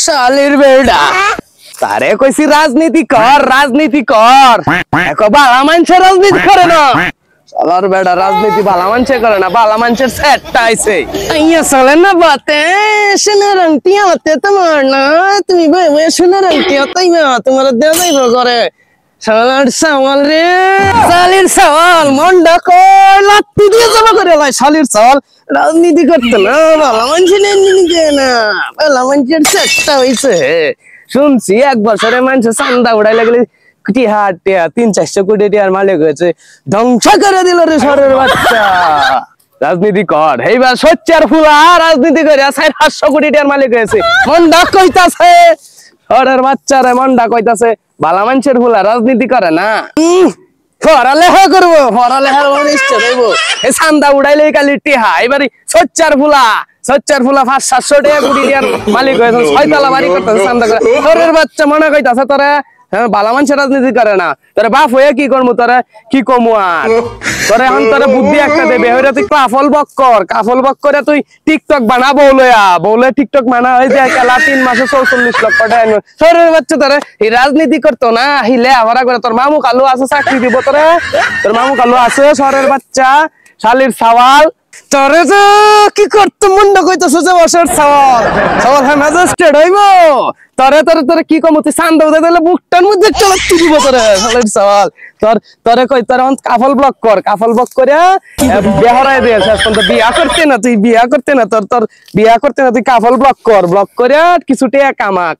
শালির বেড়া তারে কইছি রাজনীতি কর এখন বালা মানুষের রাজনীতি করে না শালার বেড়া রাজনীতি বালা মানুষে করে না বালা মানুষের সেটটা আইছে আইয়া চলে না বাতে শুনে রংটি হতে তোমার না তুমি ভাই শুনে রংটি হতেই না তোমার দেওয়া যাইব করে শালার সওয়াল রে শালির সওয়াল মন্ডা কর লাত্তি দিয়ে জমা করে লাই শালির সওয়াল রাজনীতি করতে না বালা মানুষের রাজনীতি না বালা মানুষের সেটটা হইছে শুনছি এক বছরে মানুষ চান্দা উড়াই লাগলে কোটি হাট 300-400 কোটি টাকার মালিক হয়েছে ধ্বংস করে দিল রে শহরের বাচ্চা রাজনীতি কর এইবার সোচ্চার ফুলা রাজনীতি করে 700 কোটি টাকার মালিক হয়েছে মন্ডা কইতাছে শহরের বাচ্চারে মন্ডা কইতাছে বালা মানুষের ফুলা রাজনীতি করে না পড়ালেখা করবো পড়ালেখার নিশ্চয় দেব এই চান্দা উড়াইলে কালি টিহা এবারে সোচ্চার ফুলা 500-700 টাকা কোটি টাকার মালিক হয়েছে 6 তলা বাড়ি করতেছে চান্দা করে শহরের বাচ্চা মনে কইতাছে তোরা হ্যাঁ বালা মানুষের রাজনীতি করে না তোরা বাপ হয়ে কি করবো তোরা কি কমু আর তোরা এখন তোরা বুদ্ধি একটা দেবে হইরা তুই কাফল বক করে তুই টিকটক বানা বউলে টিকটক বানা হয়ে যায় খেলা 3 মাসে 44 লক্ষ টাকা শহরের বাচ্চা তোরা এই রাজনীতি করতো না হিলে আভারা করে তোর মামু কালু আছে চাকরি দিব তোর মামু কালু আছে শহরের বাচ্চা শালির সওয়াল তোরে তো কি করতে মুন্ডা কইতাছ যে বছর সওয়াল হ্যাঁ ম্যাজিস্ট্রেট হইব তোরে কি কম তুই চান্দা উদে দিলে বুকটার মধ্যে চলতে দিব তোরে শালির সওয়াল তোরে কই তোর কাফল ব্লক করে বেহরাই দিয়ে শেষ পর্যন্ত বিয়া করতে না তুই কাফল ব্লক করে কিছু টাকা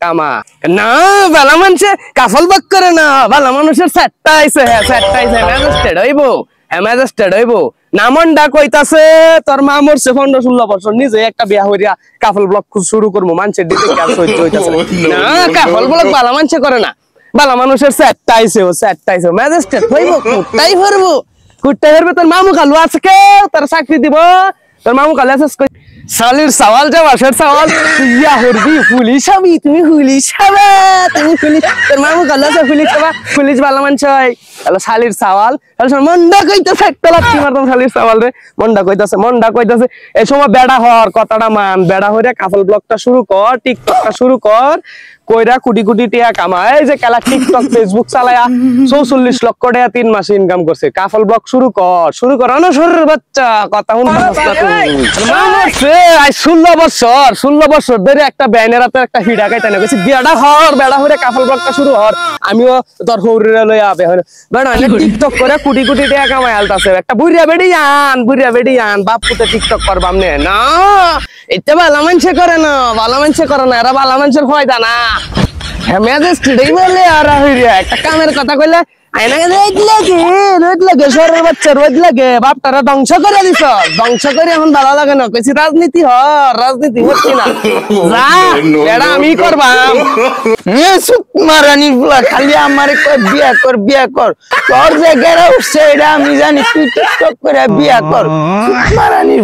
কামা না বালা মানুষে কাফল ব্লক করে না বালা মানুষের সেটটা আইছে ম্যাজিস্ট্রেট হইব না মন্ডা কইতাছে তোর মা মরছে 15-16 বছর নিজে একটা বিয়া হইয়া কাফল ব্লক শুরু করবো মানুষের দিতে সহ্য হইতাছে না কাফল ব্লক বালা মানুষে করে না বালা মানুষের সেটটা আইছে ম্যাজিস্ট্রেট হইব কুট্টাই হইবে তোর মামু কালু আছে কে তোর চাকরি দিব তোর মামু কালু আছে শালির সওয়াল যে বাসের সওয়াল ইয়া হরবি পুলিশ হবি তুমি তোর মামু কালু আছে পুলিশ বালা মানুষ হয় হ্যালো শালির সওয়াল মন্ডা কইতাছে একটা লাত্তি মারতাম শালির সওয়াল রে মন্ডা কইতাছে এই সময় বেড়া হর কথাটা মান বেড়া হইরা কাফল ব্লগটা শুরু কর টিকটকটা শুরু কর কইরা কোটি টাকা কামায় যে খেলা টিকটক ফেসবুক চালায়া 44 লক্ষ টাকা 3 মাসে ইনকাম করছে কাফল ব্লগ শুরু কর না শহরের বাচ্চা কথা শুনতে আই 16 বছর ধরে একটা ব্যানারাতে একটা হিডা কাইতা না কইছি বেড়া হইরা কাফল ব্লগটা শুরু হর আমিও তোর হৌরিরা লইয়া আবে বেড়া টিকটক করে কোটি টাকা কামায় আলতাছে একটা বুড়িয়া বেডি আন বাপ পুতে টিকটক করবাম না এটা বালা মানুষে করে না এরা বালা মানুষের ফায়দা না ম্যাজিস্ট্রেট এই বলে আর একটা কামের কথা কইলে আইনা রোদ লাগে শহরের বাচ্চা রোদ লাগে বাপটারা ধ্বংস করে এখন ভালো লাগে না কইছি রাজনীতি হচ্ছে না যা আমি করবাম মারানি খালি আমার বিয়া কর তোর যে গেরা উঠছে এটা আমি জানি তুই টিকটক করে বিয়া কর মারানি